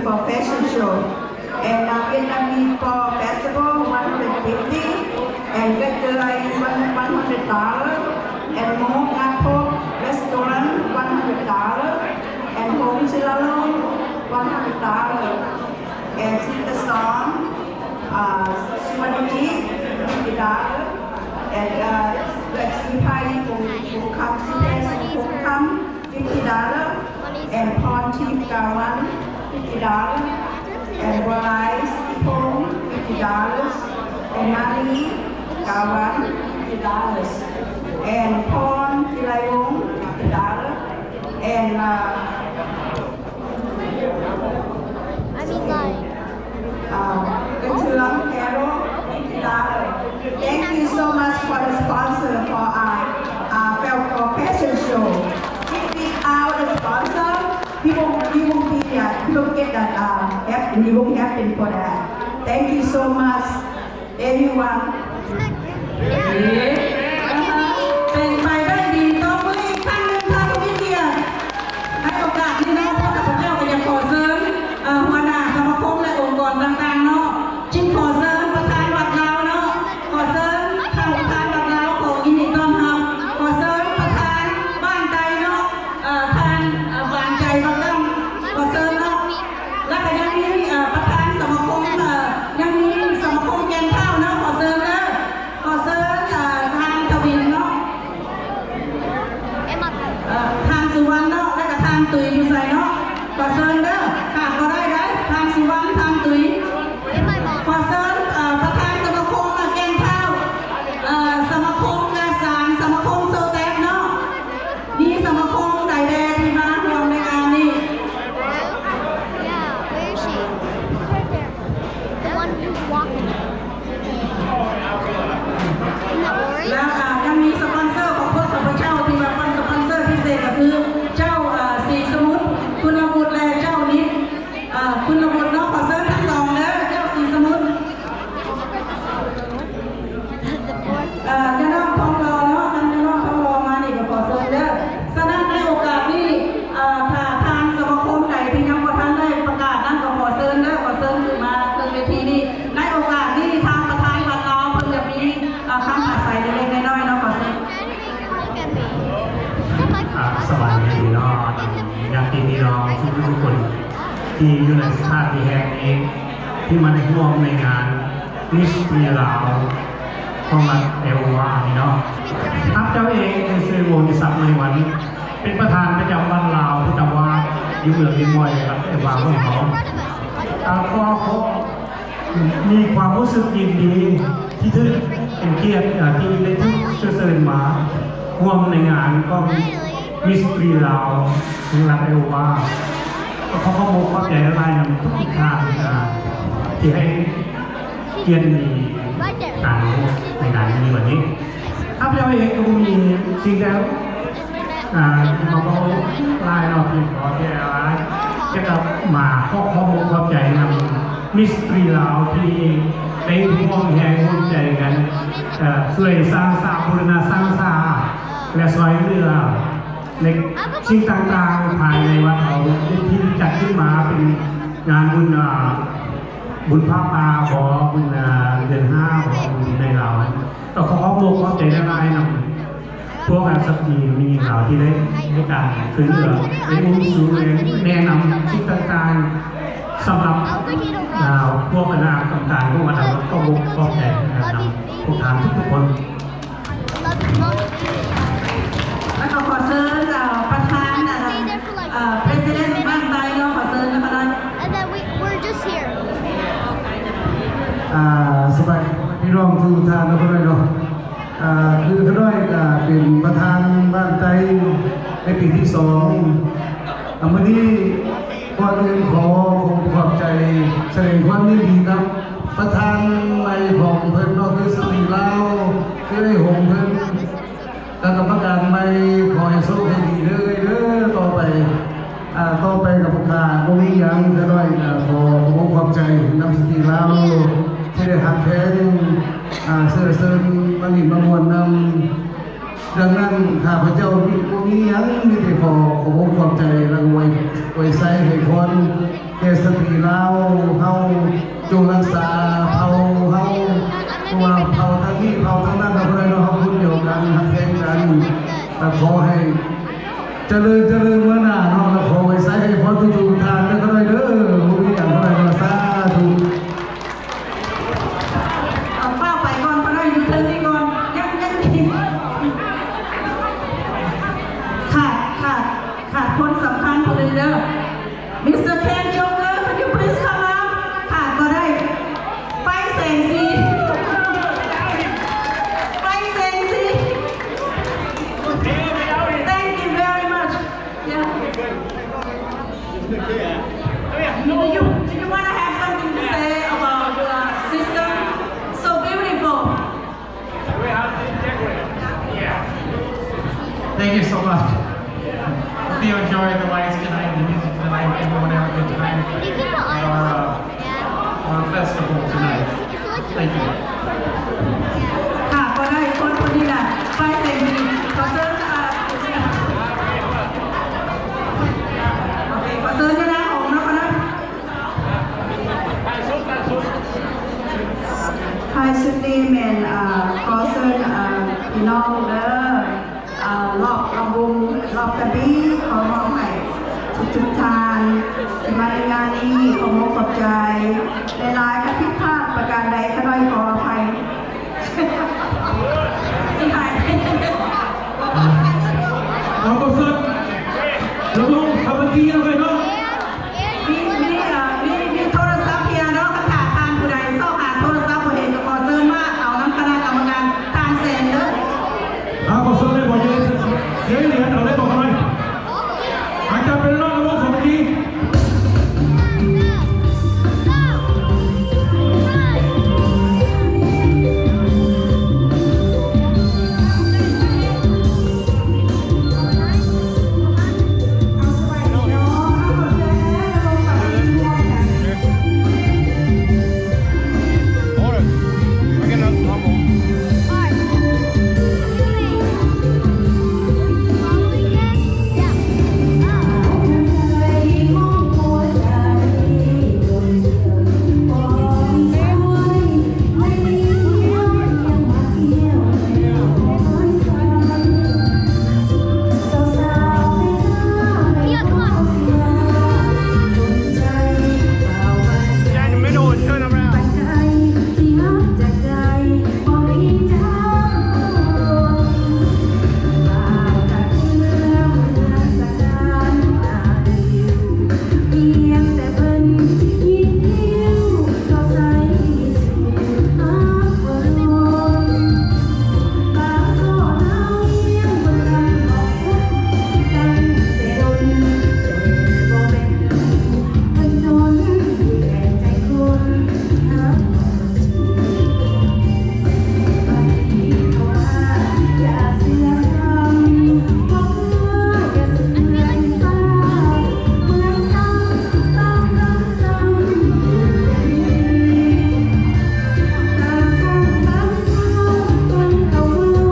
for fashion show. And Vietnamese for festival, 150, and Get the Line, $100, and Mo Ngat Pok restaurant, $100, and Home Silalong, $100, and Sister Song, Swaniji, $50, and Sipai Pukam Sipai Pukam, $50, and Pon Team Kawan, $50, and Walai Sipong, $50, and Mali Kawan, $50, and Pon Tilayong, $50, and Ketulang Carol, $50. Thank you so much for the sponsor for our Falco Fashion Show. If without the sponsor, we won't be there. We don't get that happen. We won't happen for that. Thank you so much, everyone. เป็นไปได้ดีต่อมืออีกครั้งนึงค่ะพี่เกียรติให้โอกาสนี้นะพวกข้าพเจ้าก็อยากขอเสริญหัวหน้าสมาคมและองค์กรต่างๆเนาะจึงขอเสริญประธานวัดลาวเนาะขอเสริญท่านประธานวัดลาวขอยินดีต้อนรับขอเสริญประธานบ้านใจเนาะท่านบ้านใจวัดลำขอเสริญเนาะแล้วก็ยังมีประธานสมาคมยังมีสมาคมแกนข้าวเนาะขอเสริญนะขอเสริญทางทวินเนาะทางสุวรรณเนาะและก็ทางตุยอยู่ใส่เนาะขอเสริญเด้อขาดบ่ได้เด้อทางสุวรรณทางตุยขอเสริญประธานสมาคมแกงข้าวสมาคมกาสานสมาคมโซแตกเนาะนี่สมาคมใดแดที่มาร่วมในงานนี้ Yeah, where is she? Right there. The one who's walking. Isn't that Ori? แล้วยังมีสปอนเซอร์ของพวกข้าพเจ้าที่มาเป็นสปอนเซอร์พิเศษก็คือเจ้าสีสมุทรคุณละมุดและเจ้านิดคุณละมุดเนาะขอเสริญทั้งสองเด้อเจ้าสีสมุทร The fourth. จะน้องทองรอเนาะท่านจะน้องทองรอมานี่ก็ขอเสริญเด้อฉะนั้นในโอกาสนี้ถ้าทางสมาคมใดที่ยังบ่ทันได้ประกาศนั้นก็ขอเชิญเด้อขอเชิญขึ้นมาขึ้นเวทีนี้ในโอกาสนี้ทางประธานวัดลาวเพิ่นจะมีคำอาศัยเล็กๆน้อยๆเนาะขอเชิญ Look at me. Look like สวัสดีพี่น้องญาติพี่น้องทุกคนที่อยู่ในสถานที่แห่งนี้ที่มาในร่วมในงานมิสทีลาวของรัฐเอวาพี่น้องทัพเจ้าเองในสื่อวงศักดิ์ในวันเป็นประธานประจำวันลาวที่ตะวันอยู่เมืองอินมอยรัฐเอวาของเขาเขามีความรู้สึกยินดีที่ถึงเป็นเกียรติที่ได้ทุกเชิญมาร่วมในงานก็มิสทีลาวของรัฐเอวาเขาก็มุ่งเข้าใจอะไรนำทุกทางที่ให้เกียรติมีการในงานนี้วันนี้ถ้าเราเองก็มีสิ่งแล้วเราก็ไล่เราเพียงพอแค่อะไรจะกับมาข้อมูลเข้าใจนำมิสตรีลาวที่ได้ร่วมแห่งร่วมใจกันช่วยสร้างสาบูรณะสร้างสาและช่วยเหลือในสิ่งต่างๆภายในวัดเราที่จัดขึ้นมาเป็นงานบุญพระป่าของบุญเดือน5ของบุญในเราแต่ขอโมกเข้าใจได้นำพวกการสักทีมีเราที่ได้ให้การช่วยเหลือในมุมสูงแนะนำสิ่งต่างๆสำหรับพวกคณะต่างๆพวกเราก็โมกเข้าใจนำพวกทางทุกคน แล้วก็ขอเชิญประธานPresident บ้านใต้เนาะขอเชิญนะคะ And then we're just here. สบายพี่น้องทุกท่านนะครับเนาะคือท่านน้อยเป็นประธานบ้านใต้ในปีที่2วันนี้ก่อนอื่นขอบใจแสดงความยินดีครับประธานในของเพิ่นเนาะคือสตรีลาวคือได้หงเพิ่นแล้วก็ประกาศใหม่ขอให้สุขให้ดีเด้อต่อไปกับผู้ค้าบ่มีหยังท่านน้อยขอขอบใจนำสตรีลาวที่ได้หักแพงเสื้อมาหลินมามวลนำดังนั้นข้าพเจ้ามีหยังมีแต่ขอขอบใจและไว้ใส่ให้พรแก่สตรี ลาวเฮาจงรักษาเผ่าเฮาว่าเผ่าทางนี้เผ่าทางนั้นก็บ่ได้เนาะเฮาพูดเดียวกันฮักแท้งกันแต่ขอให้เจริญเมื่อหน้าเนาะแล้วขอไว้ใส่ให้พรทุกๆทางแล้วก็ได้เด้อบ่มีหยังก็ได้เนาะสาธุ เอาเป้าไปก่อนก็ได้อยู่เทิงนี้ก่อนยังดีขาดคนสำคัญคนหนึงเด้อ Mr. Ken Joker can you please come up ขาดก็ได้ไปแสงสีไปแสงสี Thank you very much yeah Do you want to have something to say about your sister? So beautiful. Thank you so much. Hope you enjoy the lights tonight, the music tonight, everyone have a good time at our festival tonight. Thank you. ค่ะก็ได้คนนี้แหละไปเซ็งดีขอเชิญโอเคขอเชิญด้วยนะของนะ Hi Supreme and Cousin พี่น้องเด้อรอบลำวงรอบกระบี่ขอมอบให้ทุกๆท่านที่มาในงานนี้